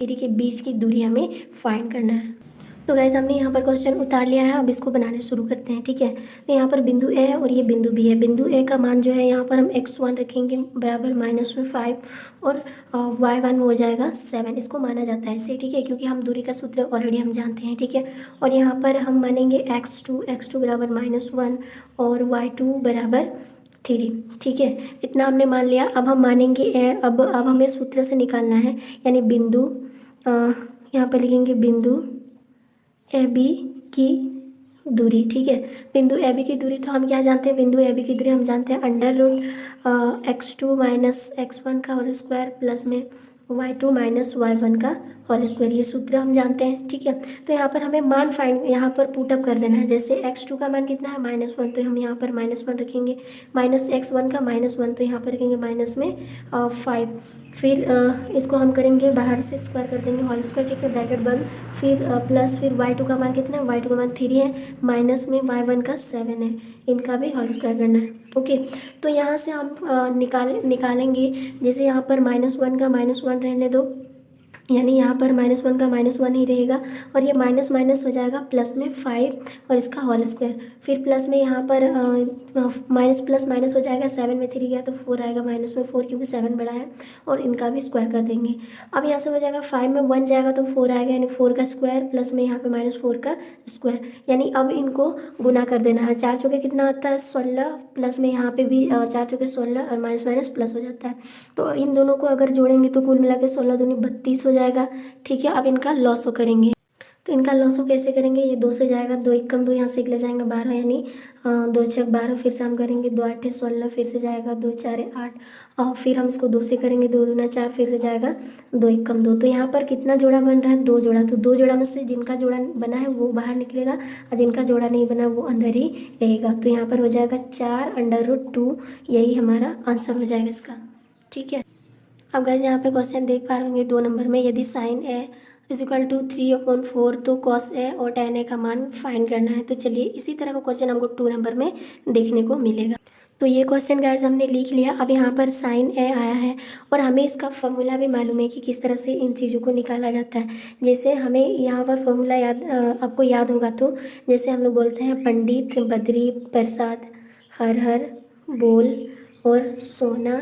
Three के बीच की दूरी हमें फाइंड करना है। तो गाइस हमने यहाँ पर क्वेश्चन उतार लिया है, अब इसको बनाने शुरू करते हैं। ठीक है, तो यहाँ पर बिंदु ए है और ये बिंदु बी है। बिंदु ए का मान जो है यहाँ पर हम x1 रखेंगे बराबर -5 और y1 हो जाएगा 7। इसको माना जाता है ऐसे, ठीक है, क्योंकि हम दूरी का सूत्र ऑलरेडी हम जानते हैं। ठीक है, और यहाँ पर हम मानेंगे x2 बराबर -1 और y2 बराबर 3। ठीक है, इतना हमने मान लिया। अब हम मानेंगे ए। अब हमें सूत्र से निकालना है, यानी बिंदु यहाँ पर लिखेंगे बिंदु ए बी की दूरी। ठीक है, बिंदु ए बी की दूरी तो हम क्या जानते हैं, बिंदु ए बी की दूरी हम जानते हैं √x2 माइनस x1 का होल स्क्वायर प्लस में y2 माइनस y1 का होल स्क्वायर। ये सूत्र हम जानते हैं। ठीक है, तो यहाँ पर हमें मान फाइंड यहाँ पर पुटअप कर देना है। जैसे x2 का मान कितना है -1, तो हम यहाँ पर -1 रखेंगे, माइनस x1 का -1 तो यहाँ पर रखेंगे माइनस में 5। फिर इसको हम करेंगे बाहर से स्क्वायर कर देंगे होल स्क्वायर। ठीक है, ब्रैकेट बंद। फिर प्लस फिर y2 का मान कितना है, y2 का मान 3 है, माइनस में y1 का 7 है, इनका भी होल स्क्वायर करना है। ओके, तो यहाँ से हम निकालेंगे। जैसे यहाँ पर -1 का -1 रहने दो, यानी यहाँ पर -1 का -1 ही रहेगा और ये माइनस माइनस हो जाएगा प्लस में 5 और इसका होल स्क्वायर। फिर प्लस में यहाँ पर माइनस प्लस माइनस हो जाएगा, 7 में 3 गया तो 4 आएगा, माइनस में 4 क्योंकि 7 बड़ा है, और इनका भी स्क्वायर कर देंगे। अब यहाँ से हो जाएगा 5 में 1 जाएगा तो 4 आएगा, यानी 4 का स्क्वायर प्लस में यहाँ पे -4 का स्क्वायर। यानी अब इनको गुना कर देना है। 4 चौके कितना आता है 16, प्लस में यहाँ पे भी 4 चौके 16 और माइनस माइनस प्लस हो जाता है। तो इन दोनों को अगर जोड़ेंगे तो कुल मिला के 16 दूनी 32 हो जाएगा। ठीक है, अब इनका लॉसो करेंगे। तो इनका लॉसो कैसे करेंगे, ये 2 से जाएगा, 2 1 कम 2 यहाँ से ले जाएंगे 12, यानी 2 6 12। फिर से हम करेंगे 2 8 16, फिर से जाएगा 2 4 8, और फिर हम इसको 2 से करेंगे 2 दूना 4, फिर से जाएगा 2 1 कम 2। तो यहाँ पर कितना जोड़ा बन रहा है, 2 जोड़ा। तो 2 जोड़ा में से जिनका जोड़ा बना है वो बाहर निकलेगा और जिनका जोड़ा नहीं बना वो अंदर ही रहेगा। तो यहाँ पर हो जाएगा 4√2, यही हमारा आंसर हो जाएगा इसका। ठीक है, अब गाइस यहाँ पे क्वेश्चन देख पा रहे होंगे 2 नंबर में, यदि साइन ए = 3/4 तो कॉस ए और tan ए का मान फाइंड करना है। तो चलिए इसी तरह का क्वेश्चन हमको 2 नंबर में देखने को मिलेगा। तो ये क्वेश्चन गाइस हमने लिख लिया। अब यहाँ पर साइन ए आया है और हमें इसका फॉर्मूला भी मालूम है कि किस तरह से इन चीज़ों को निकाला जाता है। जैसे हमें यहाँ पर फॉर्मूला आपको याद होगा, तो जैसे हम लोग बोलते हैं पंडित बद्री प्रसाद हर हर बोल और सोना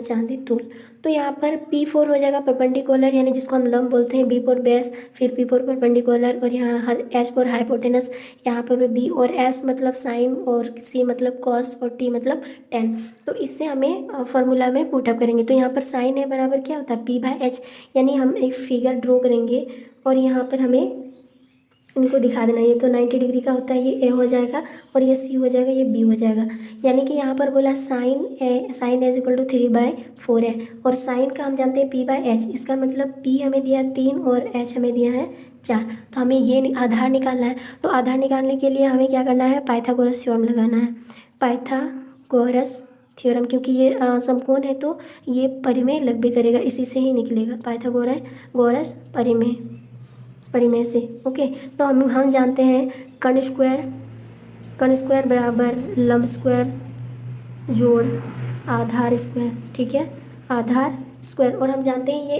चांदी तूल। तो यहाँ पर P4 हो जाएगा परपेंडिकुलर, यानी जिसको हम लंब बोलते हैं, B फॉर बेस, फिर P फॉर परपेंडिकुलर, और यहाँ H फॉर हाइपोटेनस, यहाँ पर B और S मतलब साइन, और C मतलब कॉस, और T मतलब टेन। तो इससे हमें फार्मूला में पुटअप करेंगे। तो यहाँ पर साइन है बराबर क्या होता है P/H, यानी हम एक फिगर ड्रॉ करेंगे और यहाँ पर हमें इनको दिखा देना। ये तो 90 डिग्री का होता है, ये ए हो जाएगा, और ये सी हो जाएगा, ये बी हो जाएगा। यानी कि यहाँ पर बोला साइन ए = 3/4 है, और साइन का हम जानते हैं P/H। इसका मतलब P हमें दिया 3 और H हमें दिया है 4। तो हमें ये आधार निकालना है। तो आधार निकालने के लिए हमें क्या करना है, पाइथागोरस थ्योरम लगाना है। पाइथागोरस थ्योरम, क्योंकि ये समकोण है तो ये परिमेय लग भी करेगा, इसी से ही निकलेगा, पाइथागोरस परिमेय से। ओके, तो हम जानते हैं कर्ण स्क्वायर बराबर लंब स्क्वायर जोड़ आधार स्क्वायर। ठीक है, आधार स्क्वायर, और हम जानते हैं ये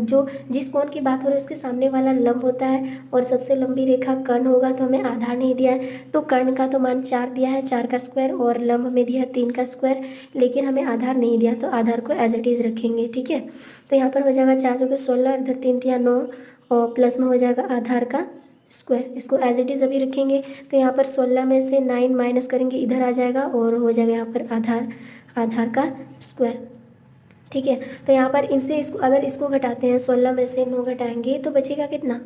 जो जिस कोण की बात हो रही है उसके सामने वाला लंब होता है, और सबसे लंबी रेखा कर्ण होगा। तो हमें आधार नहीं दिया है, तो कर्ण का तो मान 4 दिया है, 4 का स्क्वायर, और लंब हमें दिया है 3 का स्क्वायर, लेकिन हमें आधार नहीं दिया, तो आधार को एज इट इज़ रखेंगे। ठीक है, तो यहाँ पर हो जाएगा 4 चौके 16, इधर 3 तिया 9, और प्लस में हो जाएगा आधार का स्क्वायर। इसको एज इट इज़ अभी रखेंगे। तो यहाँ पर 16 में से 9 माइनस करेंगे, इधर आ जाएगा, और हो जाएगा यहाँ पर आधार का स्क्वायर। ठीक है, तो यहाँ पर इनसे अगर इसको घटाते हैं, 16 में से 9 घटाएंगे तो बचेगा कितना,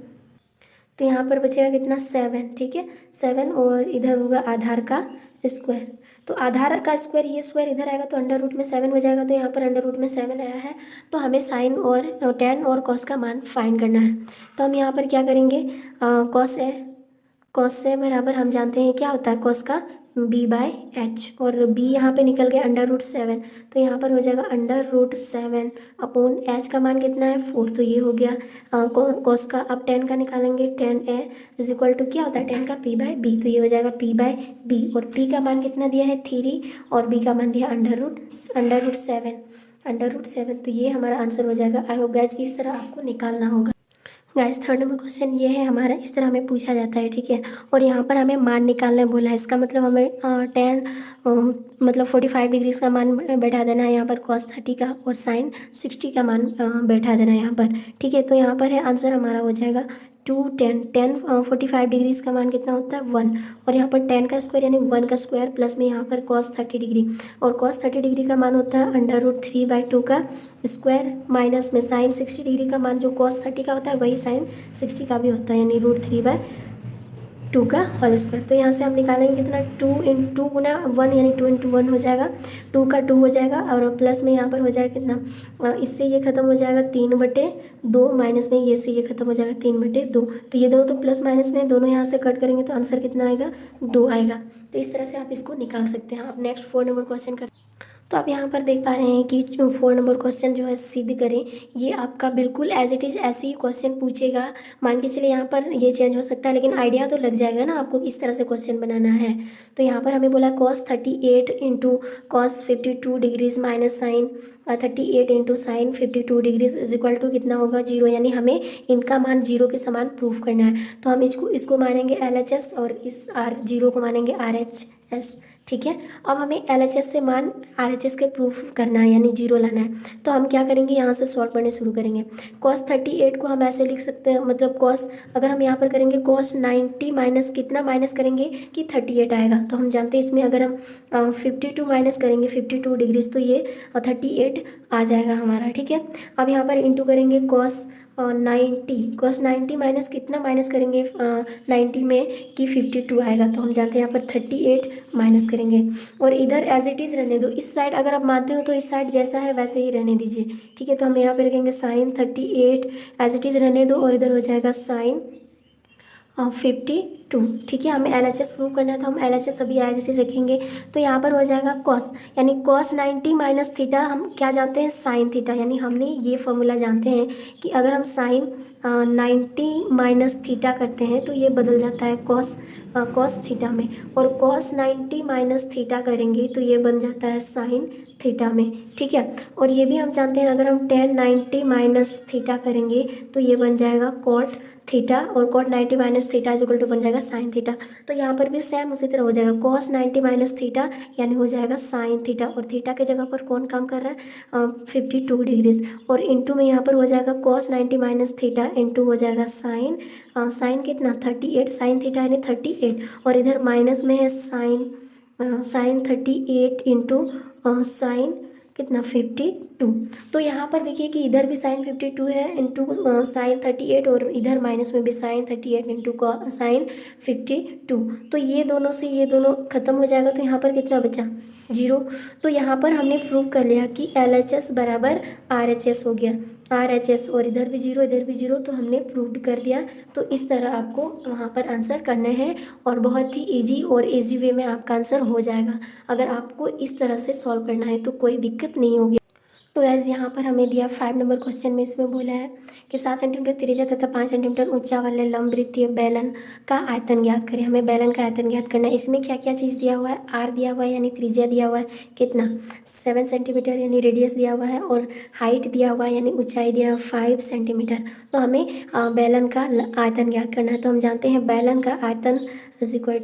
तो यहाँ पर बचेगा कितना 7। ठीक है, 7, और इधर होगा आधार का स्क्वायर। तो आधार का स्क्वायर, ये स्क्वायर इधर आएगा तो अंडर रूट में 7 हो जाएगा। तो यहाँ पर अंडर रूट में 7 आया है, तो हमें साइन और टेन और कॉस का मान फाइंड करना है। तो हम यहाँ पर क्या करेंगे, कॉस ए बराबर हम जानते हैं क्या होता है, कॉस का B/H, और B यहाँ पे निकल गया √7। तो यहाँ पर हो जाएगा √7 अपॉन H का मान कितना है 4, तो ये हो गया कॉस का। अब 10 का निकालेंगे, 10A = क्या होता है 10 का P/B, तो ये हो जाएगा P/B, और P का मान कितना दिया है 3 और B का मान दिया √7। √7। तो ये हमारा आंसर हो जाएगा। आई होप गाइस इस तरह आपको निकालना होगा। गाइस थर्ड नंबर क्वेश्चन ये है हमारा, इस तरह हमें पूछा जाता है, ठीक है। और यहाँ पर हमें मान निकालने बोला है। इसका मतलब हमें 10 मतलब 45 डिग्री का मान बैठा देना है यहाँ पर cos 30 का, और sin 60 का मान बैठा देना है यहाँ पर, ठीक है। तो यहाँ पर है आंसर हमारा हो जाएगा 2 10 45 डिग्री का मान कितना होता है 1, और यहाँ पर 10 का स्क्वायर यानी 1 का स्क्वायर प्लस में यहाँ पर cos 30 डिग्री, और cos 30 डिग्री का मान होता है √3/2 का स्क्वायर, माइनस में sin 60 डिग्री का मान जो cos 30 का होता है वही sin 60 का भी होता है, यानी √3/2 का होल स्क्वायर। तो यहाँ से हम निकालेंगे कितना 2 गुना 1 यानी 2 × 1 हो जाएगा, 2 का 2 हो जाएगा, और प्लस में यहाँ पर हो जाएगा कितना, इससे ये खत्म हो जाएगा 3/2, माइनस में ये से ये खत्म हो जाएगा 3/2। तो ये दोनों तो प्लस माइनस में दोनों यहाँ से कट करेंगे तो आंसर कितना आएगा 2 आएगा। तो इस तरह से आप इसको निकाल सकते हैं। अब नेक्स्ट 4 नंबर क्वेश्चन कर, तो आप यहाँ पर देख पा रहे हैं कि जो 4 नंबर क्वेश्चन जो है सिद्ध करें, ये आपका बिल्कुल एज इट इज़ ऐसे ही क्वेश्चन पूछेगा। मान के चलिए यहाँ पर ये चेंज हो सकता है, लेकिन आइडिया तो लग जाएगा ना आपको किस तरह से क्वेश्चन बनाना है। तो यहाँ पर हमें बोला cos 38 × cos 52 degrees minus sin 38 × sin 52 degrees is equal to कितना होगा 0, यानी हमें इनका मान 0 के समान प्रूफ करना है। तो हम इसको मानेंगे LHS और इस R0 को मानेंगे RHS, ठीक है। अब हमें LHS से मान RHS के प्रूफ करना है, यानी 0 लाना है। तो हम क्या करेंगे, यहाँ से सॉल्व करने शुरू करेंगे। cos 38 को हम ऐसे लिख सकते हैं, मतलब cos अगर हम यहाँ पर करेंगे cos 90 माइनस कितना माइनस करेंगे कि 38 आएगा। तो हम जानते हैं इसमें अगर हम 52 माइनस करेंगे 52 डिग्रीज तो ये 38 आ जाएगा हमारा, ठीक है। अब यहाँ पर इंटू करेंगे cos 90 माइनस कितना माइनस करेंगे 90 में कि 52 आएगा। तो हम जानते हैं यहाँ पर 38 माइनस करेंगे, और इधर एज इट इज़ रहने दो। इस साइड अगर आप मानते हो तो इस साइड जैसा है वैसे ही रहने दीजिए, ठीक है। तो हम यहाँ पे रखेंगे sin 38 एज इट इज़ रहने दो, और इधर हो जाएगा sin 52, ठीक है। हमें LHS प्रूव करना है तो हम LHS सभी एज इट इज़ रखेंगे। तो यहाँ पर हो जाएगा cos, यानी cos 90 माइनस थीटा हम क्या जानते हैं sin थीटा, यानी हमने ये फॉर्मूला जानते हैं कि अगर हम sin 90 माइनस थीटा करते हैं तो ये बदल जाता है cos थीटा में, और cos 90 माइनस थीटा करेंगे तो ये बन जाता है sin थीटा में, ठीक है। और ये भी हम जानते हैं अगर हम tan 90 माइनस थीटा करेंगे तो ये बन जाएगा cot थीटा, और cot 90 minus theta is equal to बन जाएगा sin थीटा। तो यहाँ पर भी सेम उसी तरह हो जाएगा cos 90 माइनस थीटा यानी हो जाएगा sin थीटा, और थीटा के जगह पर कौन काम कर रहा है 52 डिग्रीज, और इंटू में यहाँ पर हो जाएगा cos 90 माइनस थीटा इंटू हो जाएगा sin कितना 38 sin थीटा यानी 38, और इधर माइनस में है sin 38 इंटू sin कितना 52। तो यहाँ पर देखिए कि इधर भी sin 52 है इंटू sin 38, और इधर माइनस में भी sin 38 इंटू sin 52। तो ये दोनों से ये दोनों खत्म हो जाएगा, तो यहाँ पर कितना बचा 0। तो यहाँ पर हमने प्रूव कर लिया कि LHS बराबर RHS हो गया, RHS, और इधर भी 0 इधर भी 0, तो हमने प्रूव कर दिया। तो इस तरह आपको वहाँ पर आंसर करने हैं, और बहुत ही इजी और इजी वे में आपका आंसर हो जाएगा। अगर आपको इस तरह से सॉल्व करना है तो कोई दिक्कत नहीं होगी। तो गैस यहाँ पर हमें दिया 5 नंबर क्वेश्चन में, इसमें बोला है कि 7 सेंटीमीटर त्रिज्या तथा 5 सेंटीमीटर ऊंचा वाले लंब वृत्तीय बेलन का आयतन ज्ञात करें। हमें बेलन का आयतन ज्ञात करना है। इसमें क्या क्या चीज़ दिया हुआ है, आर दिया हुआ है यानी त्रिज्या दिया हुआ है कितना 7 सेंटीमीटर यानी रेडियस दिया हुआ है, और हाइट दिया हुआ है यानी ऊंचाई दिया हुआ 5 सेंटीमीटर। तो हमें बेलन का आयतन ज्ञात करना है। तो हम जानते हैं बेलन का आयतन इज इक्वल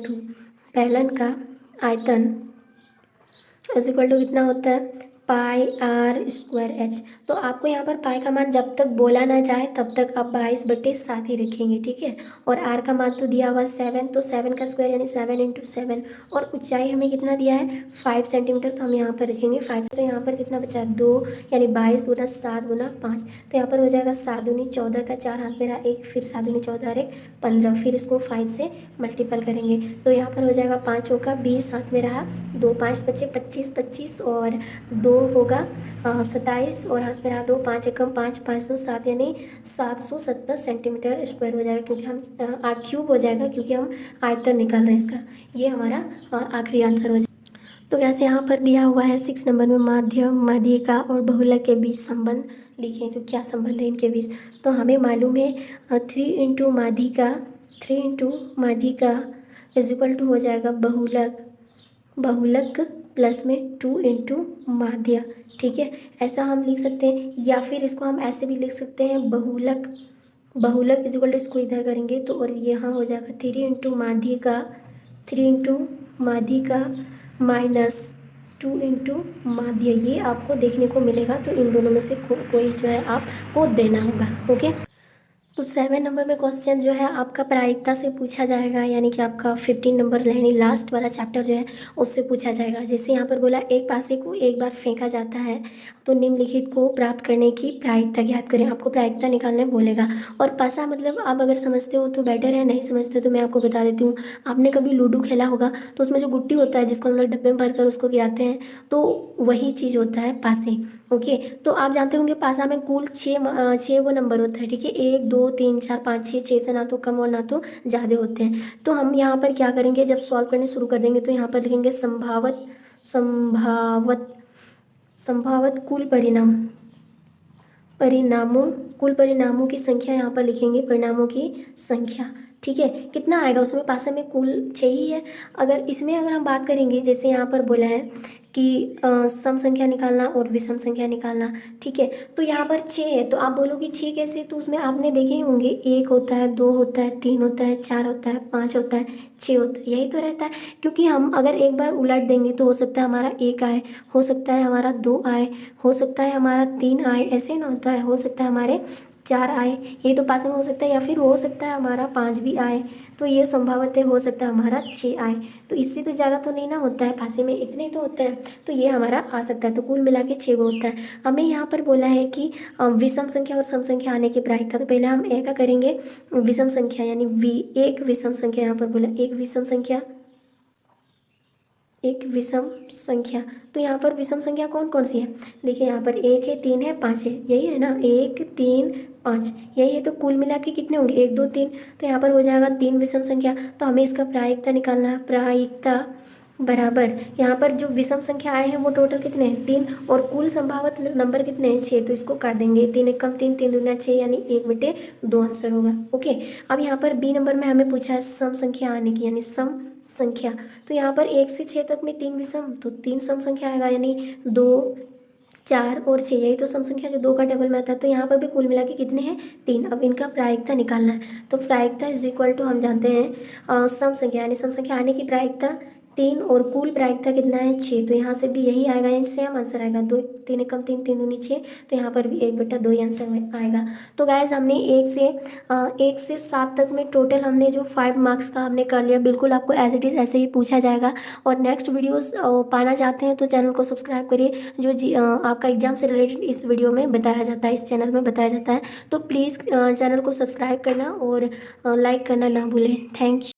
टू कितना होता है πr²h। तो आपको यहाँ पर पाई का मान जब तक बोला ना जाए तब तक आप 22/7 ही रखेंगे, ठीक है। और आर का मान तो दिया हुआ 7, तो 7 का स्क्वायर यानी 7 × 7, और ऊंचाई हमें कितना दिया है 5 सेंटीमीटर, तो हम यहाँ पर रखेंगे 5। तो यहाँ पर कितना बचा 2 यानी 22 × 7 × 5, तो यहाँ पर हो जाएगा 7 दूनी 14 का 4 हाथ में रहा 1, फिर 7 दूनी 14 और 1 15, फिर इसको 5 से मल्टीपल करेंगे तो यहाँ पर हो जाएगा 5 होगा 20, हाथ में रहा 2, 5 बचे 25 और 2 होगा 27, और हाथ में रहा 2, 5 एकम 5, 5 2 7 यानी 770 सेंटीमीटर स्क्वायर हो जाएगा, क्योंकि हम क्यूब हो जाएगा क्योंकि हम आयतन निकाल रहे हैं इसका। ये हमारा आखिरी आंसर हो जाएगा। तो वैसे यहाँ पर दिया हुआ है 6 नंबर में माध्यिका और बहुलक के बीच संबंध लिखें। तो क्या संबंध है इनके बीच, तो हमें मालूम है 3 × माध्यिका इज इक्वल टू हो जाएगा बहुलक प्लस में 2 इंटू माध्य, ठीक है, ऐसा हम लिख सकते हैं। या फिर इसको हम ऐसे भी लिख सकते हैं, बहुलक, बहुलक इज इक्वल टू, इसको इधर करेंगे तो और यहाँ हो जाएगा 3 इंटू माध्य का, 3 इंटू माध्य का माइनस 2 इंटू माध्य, ये आपको देखने को मिलेगा। तो इन दोनों में से कोई जो है आपको देना होगा। ओके, तो 7 नंबर में क्वेश्चन जो है आपका प्रायिकता से पूछा जाएगा, यानी कि आपका 15 नंबर यानी लास्ट वाला चैप्टर जो है उससे पूछा जाएगा। जैसे यहाँ पर बोला एक पासे को एक बार फेंका जाता है तो निम्नलिखित को प्राप्त करने की प्रायिकता ज्ञात करें, आपको प्रायिकता निकालने बोलेगा। और पासा मतलब आप अगर समझते हो तो बेटर है, नहीं समझते तो मैं आपको बता देती हूँ। आपने कभी लूडो खेला होगा तो उसमें जो गुट्टी होता है जिसको हम लोग डब्बे में भरकर उसको गिराते हैं, तो वही चीज़ होता है पासे। ओके, तो आप जानते होंगे पासा में कुल 6 वो नंबर होता है, ठीक है, 1 2 3 4 5 6 से ना तो कम और ना तो ज़्यादा होते हैं। तो हम यहाँ पर क्या करेंगे, जब सॉल्व करने शुरू कर देंगे तो यहाँ पर लिखेंगे संभावत, संभावत, संभावत कुल परिणाम, परिणामों, कुल परिणामों की संख्या यहाँ पर लिखेंगे, परिणामों की संख्या, ठीक है। कितना आएगा, उसमें पासा में कुल 6 ही है। अगर इसमें अगर हम बात करेंगे, जैसे यहाँ पर बोला है कि सम संख्या निकालना और विषम संख्या निकालना, ठीक है, तो यहाँ पर 6 है, तो आप बोलोगे 6 कैसे, तो उसमें आपने देखे ही होंगे 1 होता है, 2 होता है, 3 होता है, 4 होता है, 5 होता है, 6 होता है, यही तो रहता है। क्योंकि हम अगर एक बार उलट देंगे तो हो सकता है हमारा 1 आए, हो सकता है हमारा 2 आए, हो सकता है हमारा 3 आए, ऐसे ना होता है, हो सकता है हमारे 4 आए, ये तो पास में हो सकता है, या फिर हो सकता है हमारा 5 भी आए, तो ये संभावत है, हो सकता है हमारा 6 आए। तो इससे तो ज़्यादा तो नहीं ना होता है, पासे में इतने तो होते हैं, तो ये हमारा आ सकता है। तो कुल मिला के 6 होता है। हमें यहाँ पर बोला है कि विषम संख्या और सम संख्या आने की प्रायिकता, तो पहले हम ए का करेंगे, विषम संख्या यानी एक विषम संख्या, यहाँ पर बोला एक विषम संख्या, एक विषम संख्या। तो यहाँ पर विषम संख्या कौन कौन सी है, देखिए यहाँ पर 1 है, 3 है, 5 है, यही है ना, 1 3 5 यही है। तो कुल मिला के कितने होंगे, 1 2 3, तो यहाँ पर हो जाएगा 3 विषम संख्या। तो हमें इसका प्रायिकता निकालना है, प्रायिकता बराबर यहाँ पर जो विषम संख्या आए हैं वो टोटल कितने हैं, 3, और कुल संभावित नंबर कितने हैं, 6, तो इसको काट देंगे, 3 एक कम 3, 3 दूना 6, यानी 1/2 आंसर होगा। ओके, अब यहाँ पर बी नंबर में हमें पूछा है सम संख्या आने की, यानी सम संख्या। तो यहाँ पर 1 से 6 तक में 3 विषम, तो 3 सम संख्या आएगा, यानी 2 4 और 6, यही तो सम संख्या जो 2 का टेबल में आता है। तो यहाँ पर भी कुल मिला के कितने हैं, 3। अब इनका प्रायिकता निकालना है, तो प्रायिकता इज इक्वल टू हम जानते हैं सम संख्या, यानी सम संख्या आने की प्रायिकता 3 और कुल प्रायिकता कितना है, 6। तो यहाँ से भी यही आएगा, यानी सेम आंसर आएगा, 2 3 कम 3 3 दूनी 6, तो यहाँ पर भी 1/2 ही आंसर आएगा। तो गाइज हमने 1 से 7 तक में टोटल हमने जो 5 मार्क्स का हमने कर लिया। बिल्कुल आपको एज इट इज़ ऐसे ही पूछा जाएगा। और नेक्स्ट वीडियोस पाना चाहते हैं तो चैनल को सब्सक्राइब करिए, जो आपका एग्जाम से रिलेटेड इस वीडियो में बताया जाता है, इस चैनल में बताया जाता है। तो प्लीज़ चैनल को सब्सक्राइब करना और लाइक करना ना भूलें। Thank you.